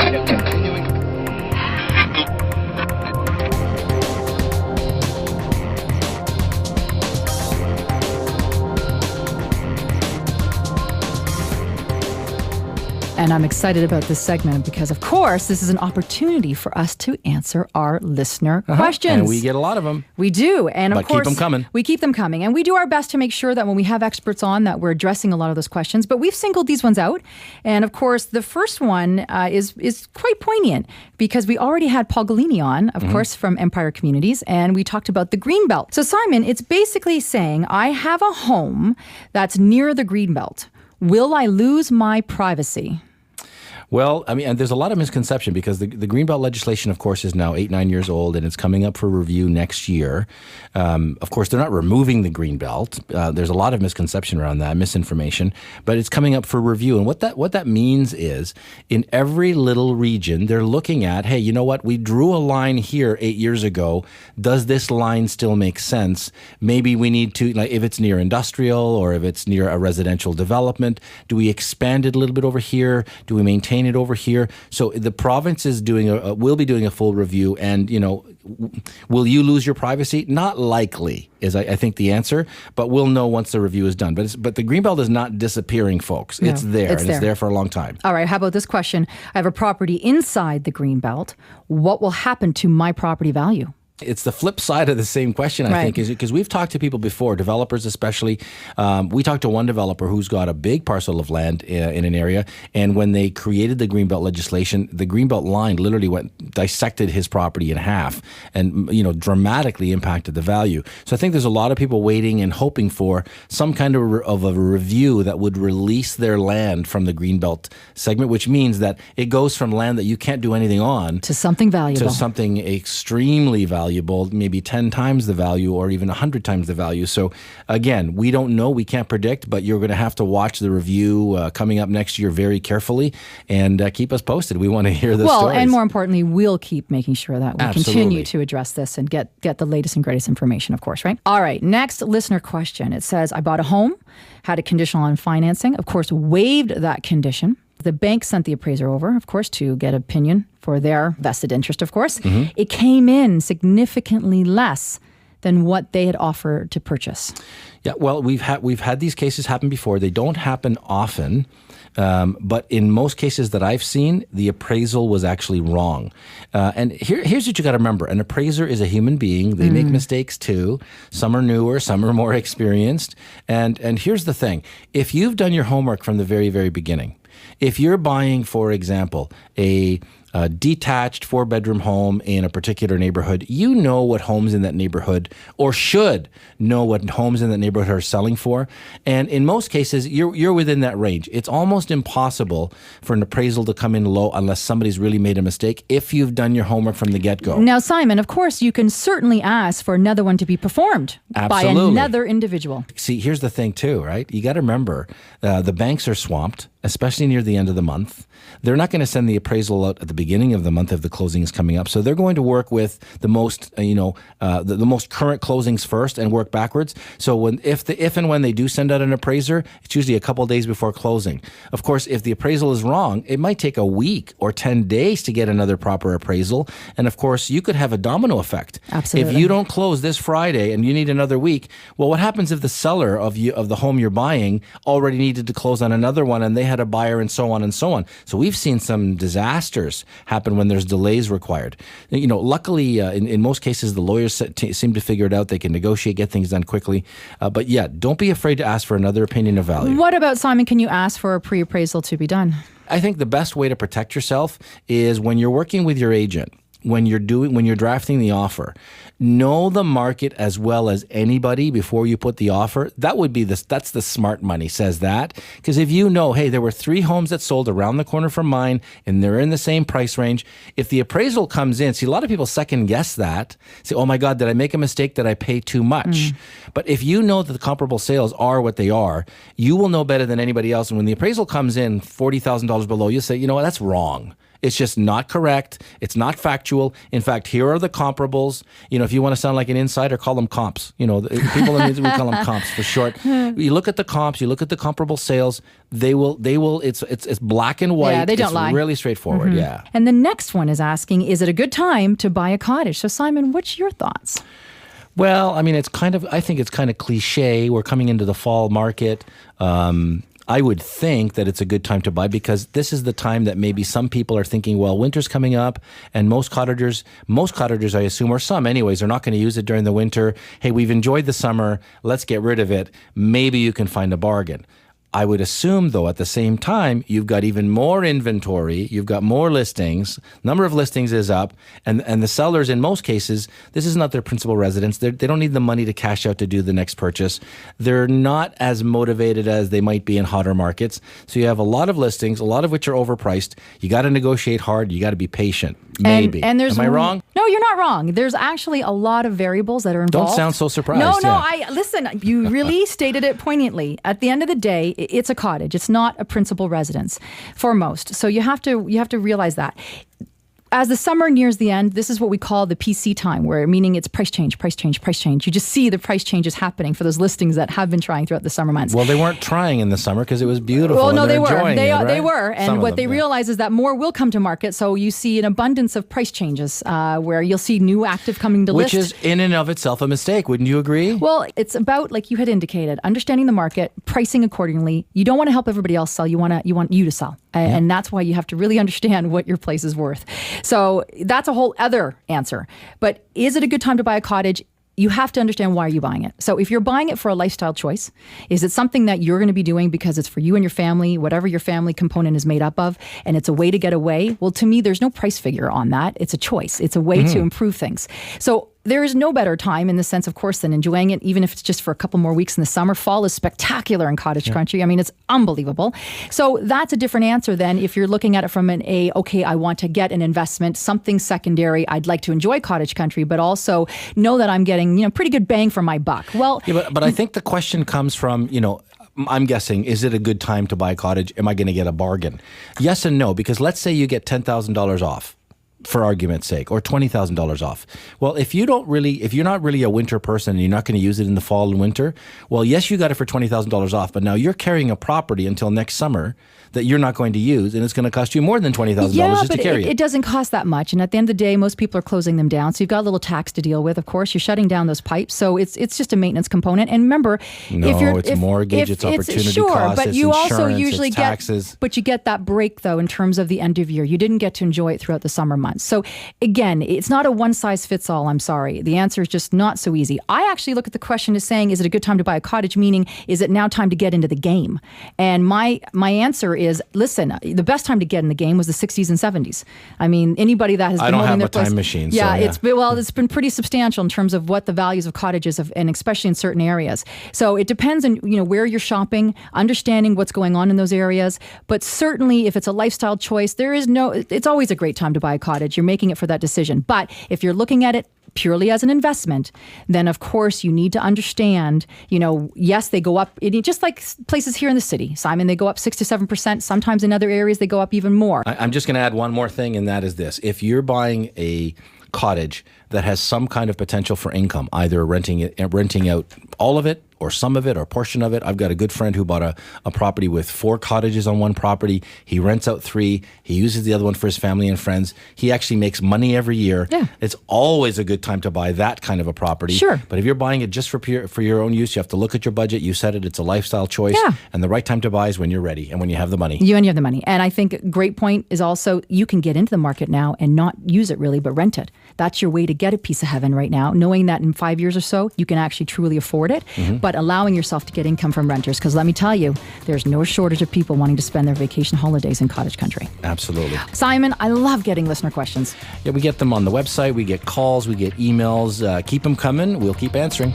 Continuing. And I'm excited about this segment because, of course, this is an opportunity for us to answer our listener questions. And we get a lot of them. We do. And of But course, keep them coming. We keep them coming. And we do our best to make sure that when we have experts on that we're addressing a lot of those questions. But we've singled these ones out. And of course, the first one is quite poignant because we already had Paul Galini on, of course, from Empire Communities. And we talked about the Greenbelt. So Simon, it's basically saying I have a home that's near the Greenbelt. Will I lose my privacy? Well, I mean, and there's a lot of misconception because the Greenbelt legislation, of course, is now 8-9 years old and it's coming up for review next year. Of course, they're not removing the Greenbelt. There's a lot of misconception around that, misinformation, but it's coming up for review. And what that means is in every little region, they're looking at, hey, you know what? We drew a line here 8 years ago. Does this line still make sense? Maybe we need to, like, if it's near industrial or if it's near a residential development, do we expand it a little bit over here? Do we maintain it over here? So the province is will be doing a full review, and will you lose your privacy? Not likely is I think the answer, but we'll know once the review is done. But the Greenbelt is not disappearing, folks. No, it's there. it's there for a long time. All right. How about this question? I have a property inside the Greenbelt. What will happen to my property value? It's the flip side of the same question, I think, is because we've talked to people before, developers especially. We talked to one developer who's got a big parcel of land in an area, and when they created the Greenbelt legislation, the Greenbelt line literally dissected his property in half and, dramatically impacted the value. So I think there's a lot of people waiting and hoping for some kind of a review that would release their land from the Greenbelt segment, which means that it goes from land that you can't do anything on to something valuable. To something extremely valuable, maybe 10 times the value or even 100 times the value. So again, we don't know, we can't predict, but you're going to have to watch the review coming up next year very carefully and keep us posted. We want to hear the stories. Well, and more importantly, we'll keep making sure that we Absolutely. continue to address this and get the latest and greatest information, of course, right? All right, next listener question. It says, I bought a home, had a conditional on financing, of course, waived that condition. The bank sent the appraiser over, of course, to get opinion for their vested interest, of course. Mm-hmm. It came in significantly less than what they had offered to purchase. Yeah, well, we've had these cases happen before. They don't happen often, but in most cases that I've seen, the appraisal was actually wrong. And here's what you got to remember. An appraiser is a human being. They make mistakes too. Some are newer, some are more experienced. And here's the thing. If you've done your homework from the very, very beginning, if you're buying, for example, a detached 4-bedroom home in a particular neighborhood, you know what homes in that neighborhood, or should know what homes in that neighborhood are selling for. And in most cases, you're within that range. It's almost impossible for an appraisal to come in low unless somebody's really made a mistake if you've done your homework from the get-go. Now, Simon, of course, you can certainly ask for another one to be performed by another individual. See, here's the thing too, right? You got to remember, the banks are swamped, especially near the end of the month. They're not going to send the appraisal out at the beginning of the month if the closing is coming up. So they're going to work with the most, the most current closings first and work backwards. So if and when they do send out an appraiser, it's usually a couple of days before closing. Of course, if the appraisal is wrong, it might take a week or 10 days to get another proper appraisal. And of course, you could have a domino effect. Absolutely. If you don't close this Friday and you need another week, well, what happens if the seller of the home you're buying already needed to close on another one and they had a buyer and so on and so on? So we've seen some disasters happen when there's delays required. Luckily, in most cases, the lawyers seem to figure it out. They can negotiate, get things done quickly. But yeah, don't be afraid to ask for another opinion of value. What about, Simon, can you ask for a pre-appraisal to be done? I think the best way to protect yourself is when you're working with your agent, when you're drafting the offer, know the market as well as anybody before you put the offer. That's the smart money, says that. Because if you know, hey, there were 3 homes that sold around the corner from mine and they're in the same price range. If the appraisal comes in, see, a lot of people second guess that. Say, oh my God, did I make a mistake? Did I pay too much? But if you know that the comparable sales are what they are, you will know better than anybody else. And when the appraisal comes in $40,000 below, you'll say, you know what, that's wrong. It's just not correct. It's not factual. In fact, here are the comparables. If you want to sound like an insider, call them comps. People in the we call them comps for short. You look at the comps, you look at the comparable sales, they will it's black and white. Yeah, they don't lie. Really straightforward. Yeah. And the next one is asking, is it a good time to buy a cottage? So Simon, what's your thoughts? Well, I think it's kind of cliche. We're coming into the fall market. I would think that it's a good time to buy because this is the time that maybe some people are thinking, well, winter's coming up and most cottagers, I assume, or some anyways, are not going to use it during the winter. Hey, we've enjoyed the summer. Let's get rid of it. Maybe you can find a bargain. I would assume, though, at the same time, you've got even more inventory, you've got more listings, number of listings is up, and the sellers, in most cases, this is not their principal residence. They don't need the money to cash out to do the next purchase. They're not as motivated as they might be in hotter markets. So you have a lot of listings, a lot of which are overpriced. You got to negotiate hard. You got to be patient. Maybe. And there's Am I wrong? No, you're not wrong. There's actually a lot of variables that are involved. Don't sound so surprised. No, listen, you really stated it poignantly. At the end of the day, it's a cottage. It's not a principal residence for most. So you have to realize that. As the summer nears the end, this is what we call the PC time, meaning it's price change. You just see the price changes happening for those listings that have been trying throughout the summer months. Well, they weren't trying in the summer because it was beautiful. Well, no, they were. They were. And what they realize is that more will come to market. So you see an abundance of price changes where you'll see new active coming to list. Which is in and of itself a mistake. Wouldn't you agree? Well, it's about, like you had indicated, understanding the market, pricing accordingly. You don't want to help everybody else sell. You want you to sell. And that's why you have to really understand what your place is worth. So that's a whole other answer. But is it a good time to buy a cottage? You have to understand why you're buying it. So if you're buying it for a lifestyle choice, is it something that you're going to be doing because it's for you and your family, whatever your family component is made up of, and it's a way to get away? Well, to me, there's no price figure on that. It's a choice. It's a way to improve things. So there is no better time in the sense, of course, than enjoying it, even if it's just for a couple more weeks in the summer. Fall is spectacular in cottage country. I mean, it's unbelievable. So that's a different answer than if you're looking at it from okay, I want to get an investment, something secondary. I'd like to enjoy cottage country, but also know that I'm getting, pretty good bang for my buck. Well, yeah, but I think the question comes from, I'm guessing, is it a good time to buy a cottage? Am I going to get a bargain? Yes and no, because let's say you get $10,000 off, for argument's sake, or $20,000 off. Well, if you're not really a winter person and you're not going to use it in the fall and winter, well, yes, you got it for $20,000 off, but now you're carrying a property until next summer that you're not going to use, and it's going to cost you more than $20,000 just to carry it. It doesn't cost that much, and at the end of the day, most people are closing them down. So you've got a little tax to deal with. Of course, you're shutting down those pipes, so it's just a maintenance component. And remember, it's mortgage, it's opportunity costs, but it's you insurance, also usually it's taxes. But you get that break though in terms of the end of year. You didn't get to enjoy it throughout the summer months. So again, it's not a one size fits all. I'm sorry, the answer is just not so easy. I actually look at the question as saying, is it a good time to buy a cottage? Meaning, is it now time to get into the game? And my answer is, listen. The best time to get in the game was the 60s and 70s. I mean, anybody that has been holding their place. I don't have a time machine. Yeah, so, it's been pretty substantial in terms of what the values of cottages and especially in certain areas. So it depends on where you're shopping, understanding what's going on in those areas. But certainly, if it's a lifestyle choice, it's always a great time to buy a cottage. You're making it for that decision. But if you're looking at it purely as an investment, then of course you need to understand, yes, they go up, just like places here in the city, Simon, they go up 6 to 7%. Sometimes in other areas, they go up even more. I'm just going to add one more thing, and that is this. If you're buying a cottage that has some kind of potential for income, either renting out all of it, or some of it, or a portion of it. I've got a good friend who bought a property with 4 cottages on one property. He rents out 3. He uses the other one for his family and friends. He actually makes money every year. Yeah. It's always a good time to buy that kind of a property. Sure. But if you're buying it just for your own use, you have to look at your budget. You said it's a lifestyle choice. Yeah. And the right time to buy is when you're ready and when you have the money. You have the money. And I think a great point is also you can get into the market now and not use it really, but rent it. That's your way to get a piece of heaven right now, knowing that in 5 years or so, you can actually truly afford it, but allowing yourself to get income from renters. Because let me tell you, there's no shortage of people wanting to spend their vacation holidays in cottage country. Absolutely. Simon, I love getting listener questions. Yeah, we get them on the website. We get calls. We get emails. Keep them coming. We'll keep answering.